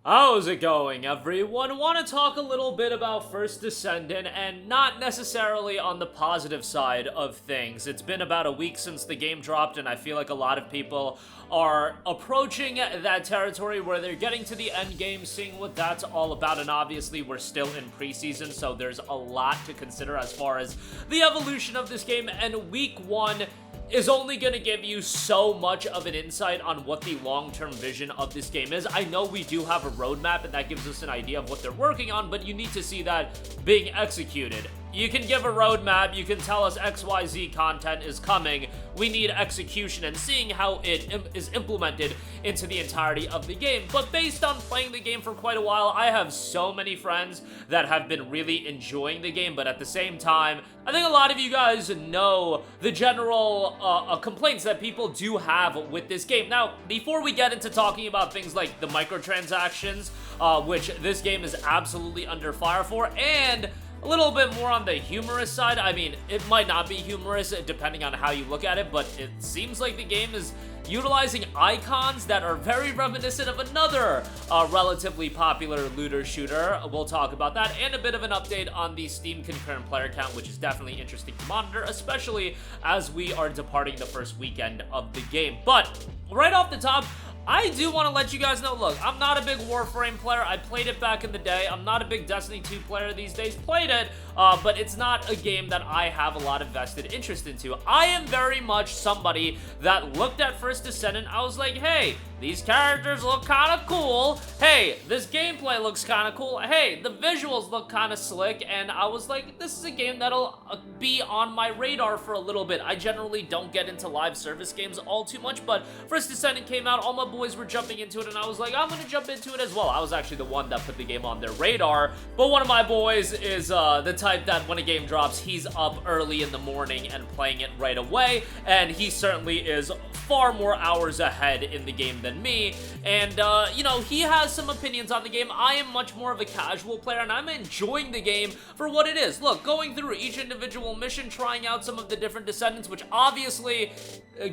How's it going, everyone? Want to talk a little bit about First Descendant, and not necessarily on the positive side of things. It's been about a week since the game dropped, and I feel like a lot of people are approaching that territory where they're getting to the end game, seeing what that's all about, and obviously we're still in preseason, so there's a lot to consider as far as the evolution of this game, and week one is only going to give you so much of an insight on what the long-term vision of this game is. I know we do have a roadmap, and that gives us an idea of what they're working on, but you need to see that being executed. You can give a roadmap, you can tell us XYZ content is coming, we need execution and seeing how it is implemented into the entirety of the game. But based on playing the game for quite a while, I have so many friends that have been really enjoying the game, but at the same time, I think a lot of you guys know the general complaints that people do have with this game. Now, before we get into talking about things like the microtransactions, which this game is absolutely under fire for, and a little bit more on the humorous side. I mean, it might not be humorous depending on how you look at it, but it seems like the game is utilizing icons that are very reminiscent of another relatively popular looter shooter. We'll talk about that, and a bit of an update on the Steam concurrent player count, which is definitely interesting to monitor, especially as we are departing the first weekend of the game. But right off the top, I do want to let you guys know, look, I'm not a big Warframe player. I played it back in the day. I'm not a big Destiny 2 player these days. Played it, but it's not a game that I have a lot of vested interest into. I am very much somebody that looked at First Descendant. I was like, hey, these characters look kind of cool. Hey, this gameplay looks kind of cool. Hey, the visuals look kind of slick. And I was like, this is a game that'll be on my radar for a little bit. I generally don't get into live service games all too much, but First Descendant came out, all my boys were jumping into it, and I was like, I'm gonna jump into it as well. I was actually the one that put the game on their radar, but one of my boys is the type that when a game drops, he's up early in the morning and playing it right away, and he certainly is far more hours ahead in the game than me, and you know, he has some opinions on the game. I am much more of a casual player, and I'm enjoying the game for what it is. Look, going through each individual mission, trying out some of the different Descendants, which obviously,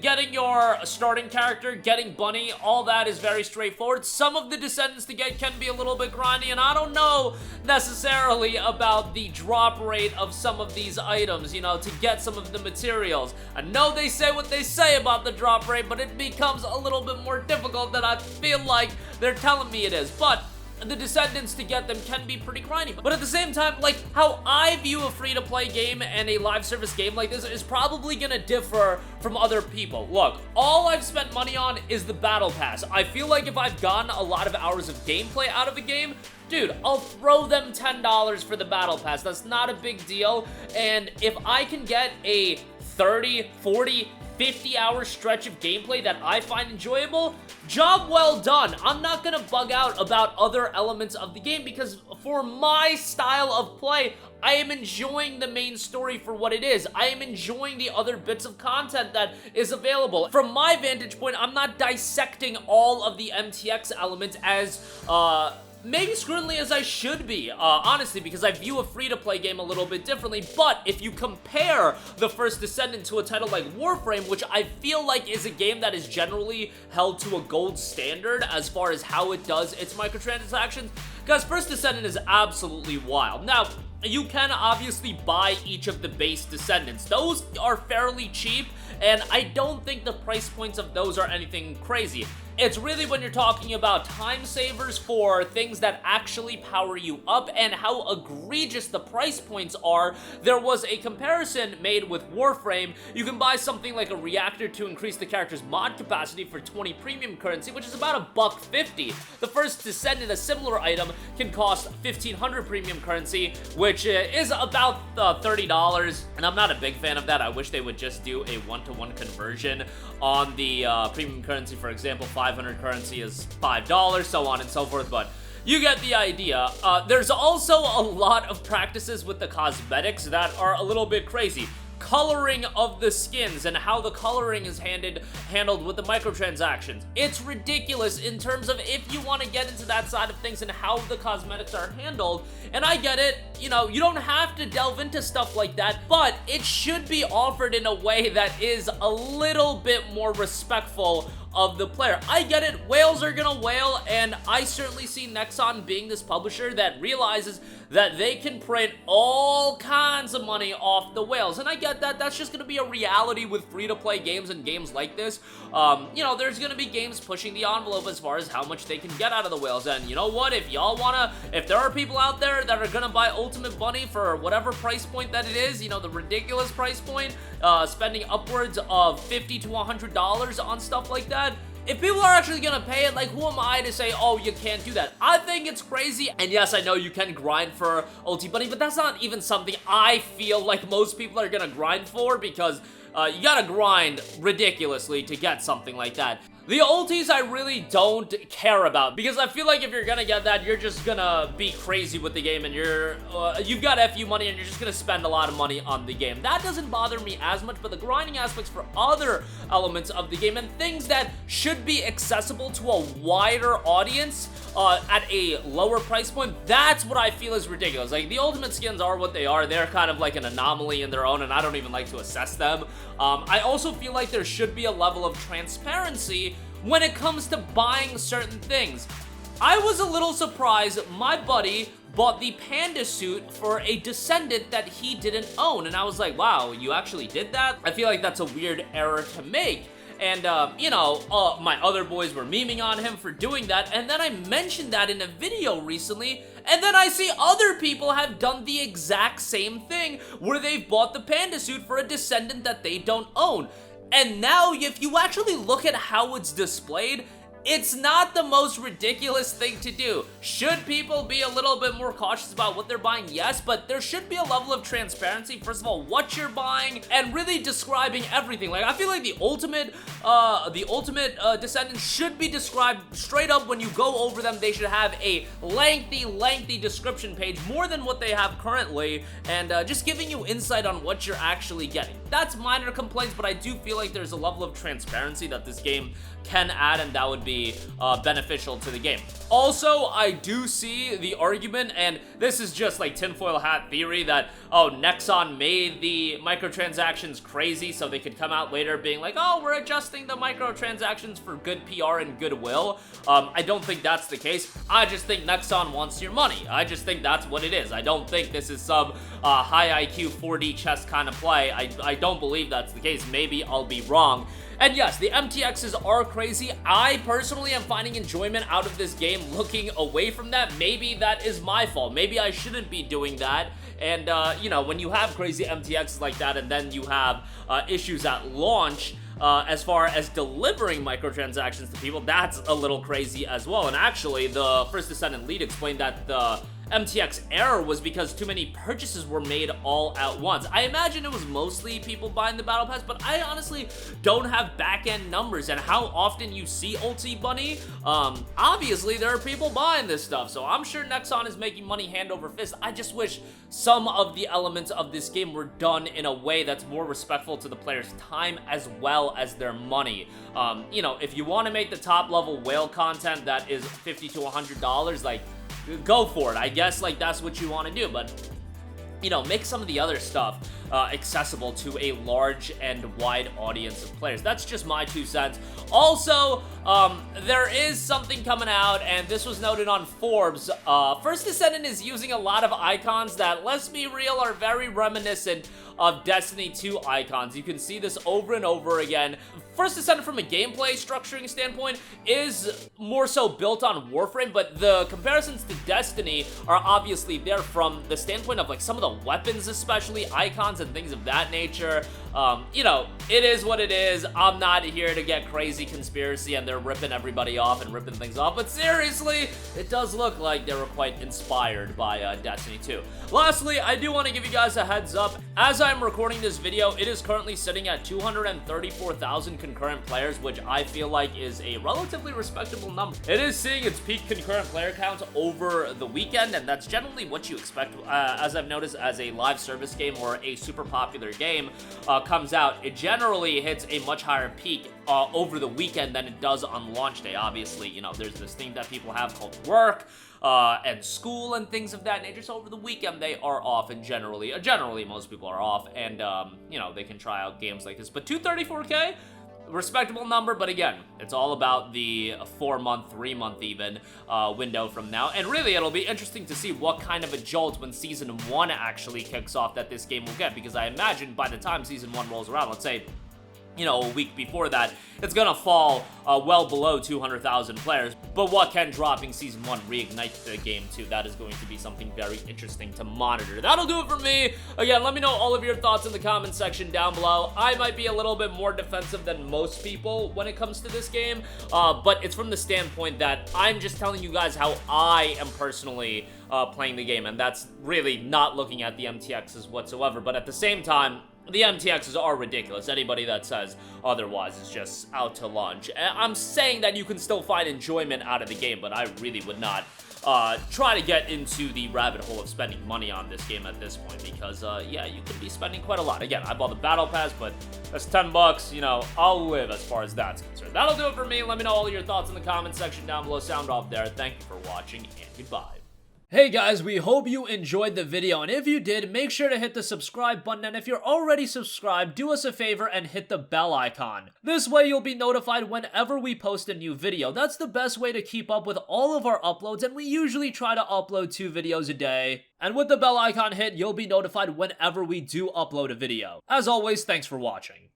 getting your starting character, getting Bunny, all that is very straightforward. Some of the Descendants to get can be a little bit grindy, and I don't know necessarily about the drop rate of some of these items, you know, to get some of the materials. I know they say what they say about the drop rate, but it becomes a little bit more difficult than I feel like they're telling me it is. But the Descendants to get them can be pretty grindy. But at the same time, like, how I view a free-to-play game and a live service game like this is probably gonna differ from other people. Look, all I've spent money on is the Battle Pass. I feel like if I've gotten a lot of hours of gameplay out of a game, dude, I'll throw them $10 for the Battle Pass. That's not a big deal. And if I can get a 30, 40, 50-hour stretch of gameplay that I find enjoyable, job well done. I'm not gonna bug out about other elements of the game because for my style of play, I am enjoying the main story for what it is. I am enjoying the other bits of content that is available. From my vantage point, I'm not dissecting all of the MTX elements as, maybe scrutiny as I should be, honestly, because I view a free-to-play game a little bit differently. But if you compare the First Descendant to a title like Warframe, which I feel like is a game that is generally held to a gold standard as far as how it does its microtransactions, guys, First Descendant is absolutely wild. Now, you can obviously buy each of the base Descendants. Those are fairly cheap, and I don't think the price points of those are anything crazy. It's really when you're talking about time savers for things that actually power you up and how egregious the price points are. There was a comparison made with Warframe. You can buy something like a reactor to increase the character's mod capacity for 20 premium currency, which is about $1.50. The First Descendant, a similar item, can cost 1,500 premium currency, which is about $30, and I'm not a big fan of that. I wish they would just do a one-to-one conversion on the premium currency. For example, 500 currency is $5, so on and so forth, but you get the idea. There's also a lot of practices with the cosmetics that are a little bit crazy. Coloring of the skins and how the coloring is handled with the microtransactions. It's ridiculous in terms of if you want to get into that side of things and how the cosmetics are handled. And I get it, you know, you don't have to delve into stuff like that, but it should be offered in a way that is a little bit more respectful of the player. I get it, whales are gonna whale, and I certainly see Nexon being this publisher that realizes that they can print all kinds of money off the whales, and I get that. That's just gonna be a reality with free-to-play games and games like this. You know, there's gonna be games pushing the envelope as far as how much they can get out of the whales, and you know what, if y'all wanna, if there are people out there that are gonna buy Ultimate Bunny for whatever price point that it is, you know, the ridiculous price point, spending upwards of $50 to $100 on stuff like that, if people are actually gonna pay it, like, who am I to say, oh, you can't do that? I think it's crazy, and yes, I know you can grind for Ulti Bunny, but that's not even something I feel like most people are gonna grind for, because you gotta grind ridiculously to get something like that. The ultis I really don't care about, because I feel like if you're gonna get that, you're just gonna be crazy with the game, and you've got FU money, and you're just gonna spend a lot of money on the game. That doesn't bother me as much, but the grinding aspects for other elements of the game, and things that should be accessible to a wider audience at a lower price point, that's what I feel is ridiculous. Like, the ultimate skins are what they are. They're kind of like an anomaly in their own, and I don't even like to assess them. I also feel like there should be a level of transparency when it comes to buying certain things. I was a little surprised my buddy bought the panda suit for a Descendant that he didn't own, and I was like, wow, you actually did that? I feel like that's a weird error to make. And, you know, my other boys were memeing on him for doing that, and then I mentioned that in a video recently, and then I see other people have done the exact same thing, where they've bought the panda suit for a Descendant that they don't own. And now, if you actually look at how it's displayed, it's not the most ridiculous thing to do. Should people be a little bit more cautious about what they're buying? Yes, but there should be a level of transparency. First of all, what you're buying, and really describing everything. Like, I feel like the ultimate Descendant should be described straight up when you go over them. They should have a lengthy description page, more than what they have currently, and just giving you insight on what you're actually getting. That's minor complaints, but I do feel like there's a level of transparency that this game can add, and that would be beneficial to the game. Also, I do see the argument, and this is just like tinfoil hat theory, that, oh, Nexon made the microtransactions crazy so they could come out later being like, oh, we're adjusting the microtransactions for good PR and goodwill. I don't think that's the case. I just think Nexon wants your money. I just think that's what it is. I don't think this is some high IQ 4D chess kind of play. I don't believe that's the case. Maybe I'll be wrong. And yes, the MTXs are crazy. I personally am finding enjoyment out of this game looking away from that. Maybe that is my fault. Maybe I shouldn't be doing that. And, you know, when you have crazy MTXs like that, and then you have issues at launch, as far as delivering microtransactions to people, that's a little crazy as well. And actually, the First Descendant lead explained that the MTX error was because too many purchases were made all at once. I imagine it was mostly people buying the Battle Pass, but I honestly don't have back-end numbers and how often you see Ulti Bunny. Obviously, there are people buying this stuff, so I'm sure Nexon is making money hand over fist. I just wish some of the elements of this game were done in a way that's more respectful to the player's time as well as their money. You know, if you want to make the top-level whale content that is $50 to $100, like, go for it. I guess, like, that's what you want to do, but, you know, make some of the other stuff accessible to a large and wide audience of players. That's just my 2 cents. Also, there is something coming out, and this was noted on Forbes. First Descendant is using a lot of icons that, let's be real, are very reminiscent of Destiny 2 icons. You can see this over and over again. First Descendant, from a gameplay structuring standpoint, is more so built on Warframe, but the comparisons to Destiny are obviously there from the standpoint of, like, some of the weapons, especially icons and things of that nature. You know, it is what it is. I'm not here to get crazy conspiracy and they're ripping everybody off and ripping things off, but seriously, it does look like they were quite inspired by Destiny 2. Lastly, I do want to give you guys a heads up. As I'm recording this video, it is currently sitting at 234,000 concurrent players, which I feel like is a relatively respectable number. It is seeing its peak concurrent player count over the weekend, and that's generally what you expect, as I've noticed, as a live service game or a super popular game comes out. It generally hits a much higher peak over the weekend than it does on launch day. Obviously, you know, there's this thing that people have called work and school and things of that nature, so over the weekend they are off, and generally most people are off, and you know, they can try out games like this. But 234K, respectable number, but again, it's all about the 4-month, 3-month even window from now, and really it'll be interesting to see what kind of a jolt when Season 1 actually kicks off that this game will get, because I imagine by the time Season 1 rolls around, let's say, you know, a week before that, it's gonna fall well below 200,000 players. But what can dropping Season 1 reignite the game to? That is going to be something very interesting to monitor. That'll do it for me. Again, let me know all of your thoughts in the comment section down below. I might be a little bit more defensive than most people when it comes to this game, but it's from the standpoint that I'm just telling you guys how I am personally playing the game, and that's really not looking at the MTXs whatsoever. But at the same time, the MTXs are ridiculous. Anybody that says otherwise is just out to lunch. I'm saying that you can still find enjoyment out of the game, but I really would not try to get into the rabbit hole of spending money on this game at this point, because, yeah, you could be spending quite a lot. Again, I bought the Battle Pass, but that's $10, you know, I'll live as far as that's concerned. That'll do it for me. Let me know all of your thoughts in the comment section down below. Sound off there. Thank you for watching, and goodbye. Hey guys, we hope you enjoyed the video, and if you did, make sure to hit the subscribe button, and if you're already subscribed, do us a favor and hit the bell icon. This way you'll be notified whenever we post a new video. That's the best way to keep up with all of our uploads, and we usually try to upload 2 videos a day. And with the bell icon hit, you'll be notified whenever we do upload a video. As always, thanks for watching.